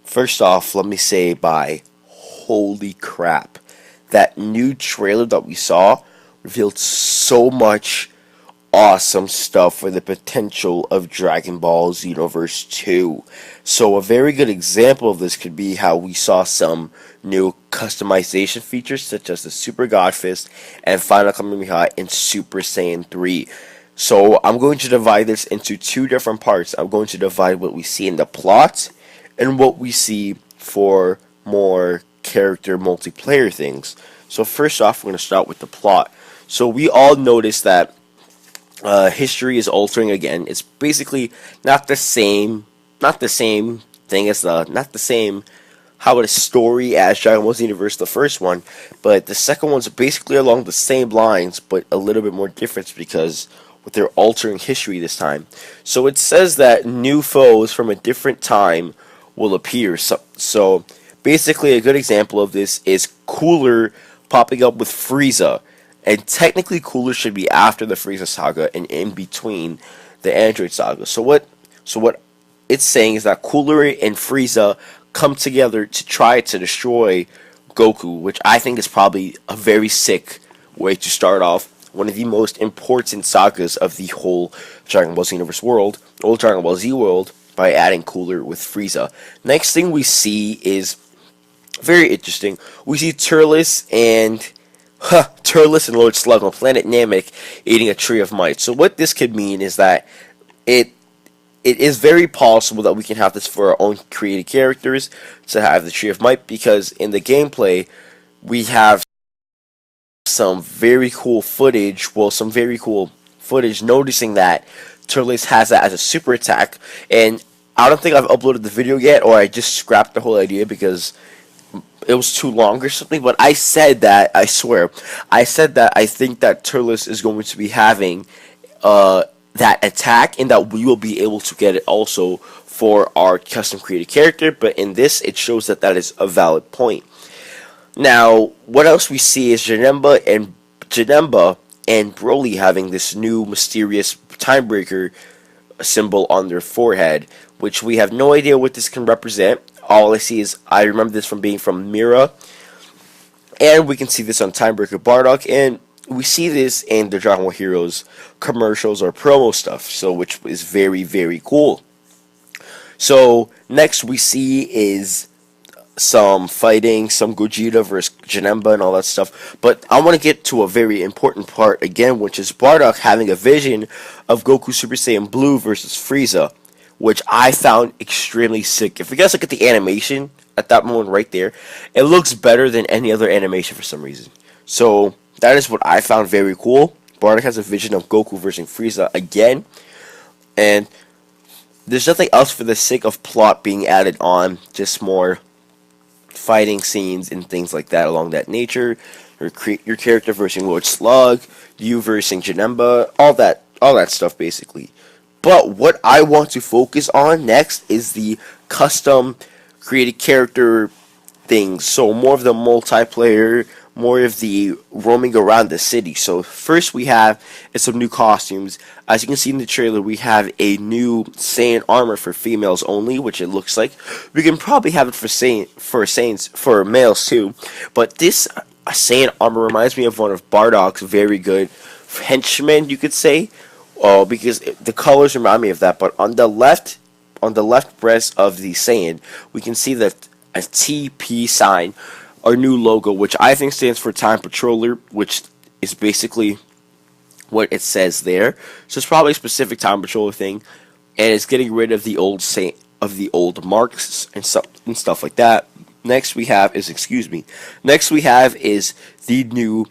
First off, let me say holy crap. That new trailer that we saw revealed so much awesome stuff for the potential of Dragon Ball Xenoverse 2. So a very good example of this could be how we saw some new customization features such as the Super God Fist and Final Kamehameha in Super Saiyan 3. So I'm going to divide this into two different parts. I'm going to divide what we see in the plot and what we see for more character multiplayer things. So first off, we're going to start with the plot. So we all noticed that history is altering again. It's basically not the same, not the same thing as not the same how a story as Dragon Ball Xenoverse, the first one, but the second one's basically along the same lines, but a little bit more difference because they're altering history this time. So it says that new foes from a different time will appear. So basically, a good example of this is Cooler popping up with Frieza. And technically, Cooler should be after the Frieza saga and in between the Android saga. So what it's saying is that Cooler and Frieza come together to try to destroy Goku, which I think is probably a very sick way to start off one of the most important sagas of the whole Dragon Ball Xenoverse world, or Dragon Ball Z world, by adding Cooler with Frieza. Next thing we see is very interesting. We see Turles and Lord Slug on planet Namek eating a tree of might. So what this could mean is that it is very possible that we can have this for our own created characters to have the tree of might, because in the gameplay we have some very cool footage. Well, some very cool footage noticing that Turles has that as a super attack, and I don't think I've uploaded the video yet, or I just scrapped the whole idea because it was too long or something. But I said that, I swear, I said that I think that Turles is going to be having that attack, and that we will be able to get it also for our custom created character. But in this, it shows that that is a valid point. Now, what else we see is Janemba and Broly having this new mysterious Timebreaker symbol on their forehead, which we have no idea what this can represent. All I see is, I remember this from being from Mira, and we can see this on Timebreaker Bardock, and we see this in the Dragon Ball Heroes commercials or promo stuff, so which is very, very cool. So next we see is some fighting, some Gogeta versus Janemba and all that stuff. But I want to get to a very important part again, which is Bardock having a vision of Goku Super Saiyan Blue versus Frieza, which I found extremely sick. If you guys look at the animation at that moment right there, it looks better than any other animation for some reason. So that is what I found very cool. Bardock has a vision of Goku versus Frieza again, and there's nothing else for the sake of plot being added on, just more fighting scenes and things like that along that nature. Your character versus Lord Slug, you versus Janemba, all that stuff basically. But what I want to focus on next is the custom created character things. So more of the multiplayer, more of the roaming around the city. So first we have some new costumes. As you can see in the trailer, we have a new Saiyan armor for females only, which it looks like. We can probably have it for males too. But this Saiyan armor reminds me of one of Bardock's very good henchmen, you could say. Because the colors remind me of that. But on the left breast of the Saiyan, we can see that a TP sign, our new logo, which I think stands for Time Patroller, which is basically what it says there. So it's probably a specific Time Patroller thing, and it's getting rid of the old marks and stuff like that. Next we have is the new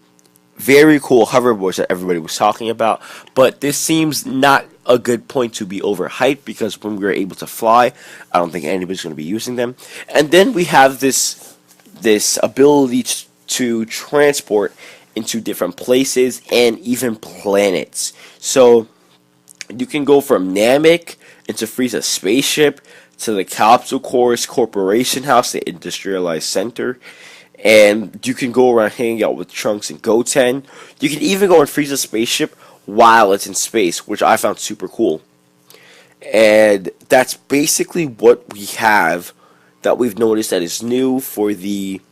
very cool hoverboards that everybody was talking about, but this seems not a good point to be overhyped, because when we're able to fly, I don't think anybody's going to be using them. And then we have this ability to transport into different places and even planets. So you can go from Namek into Frieza's spaceship to the Capsule Corps Corporation House, the industrialized center. And you can go around hanging out with Trunks and Goten. You can even go on Frieza's spaceship while it's in space, which I found super cool. And that's basically what we have that we've noticed that is new for the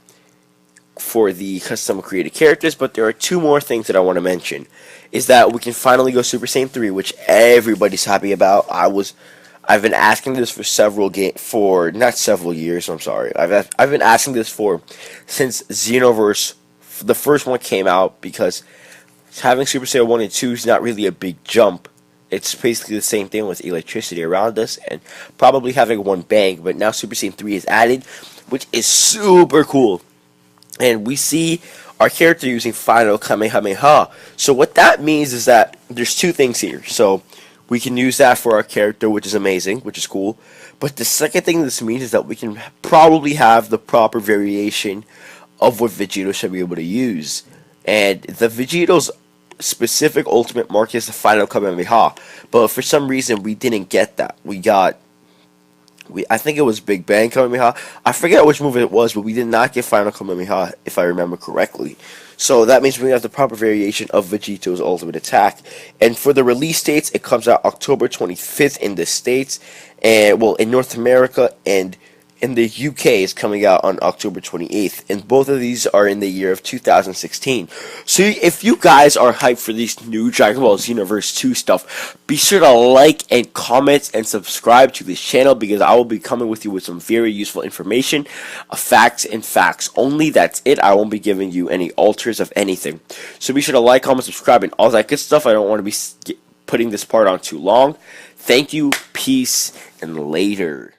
custom created characters, but there are two more things that I want to mention. Is that we can finally go Super Saiyan 3, which everybody's happy about. I've been asking this for not several years. I'm sorry. I've been asking this for since Xenoverse, the first one came out, because having Super Saiyan 1 and 2 is not really a big jump. It's basically the same thing with electricity around us and probably having one bang, but now Super Saiyan 3 is added, which is super cool. And we see our character using Final Kamehameha. So what that means is that there's two things here. So we can use that for our character, which is amazing, which is cool. But the second thing this means is that we can probably have the proper variation of what Vegito should be able to use. And the Vegito's specific ultimate mark is the Final Kamehameha. But for some reason, we didn't get that. I think it was Big Bang Kamehameha. I forget which move it was, but we did not get Final Kamehameha, if I remember correctly. So that means we have the proper variation of Vegito's ultimate attack. And for the release dates, it comes out October 25th in the States, and well, in North America, and in the UK is coming out on October 28th, and both of these are in the year of 2016. So if you guys are hyped for these new Dragon Ball Xenoverse 2 stuff, be sure to like and comment and subscribe to this channel, because I will be coming with you with some very useful information, facts and facts only. That's it. I won't be giving you any alters of anything. So be sure to like, comment, subscribe, and all that good stuff. I don't want to be putting this part on too long. Thank you, peace, and later.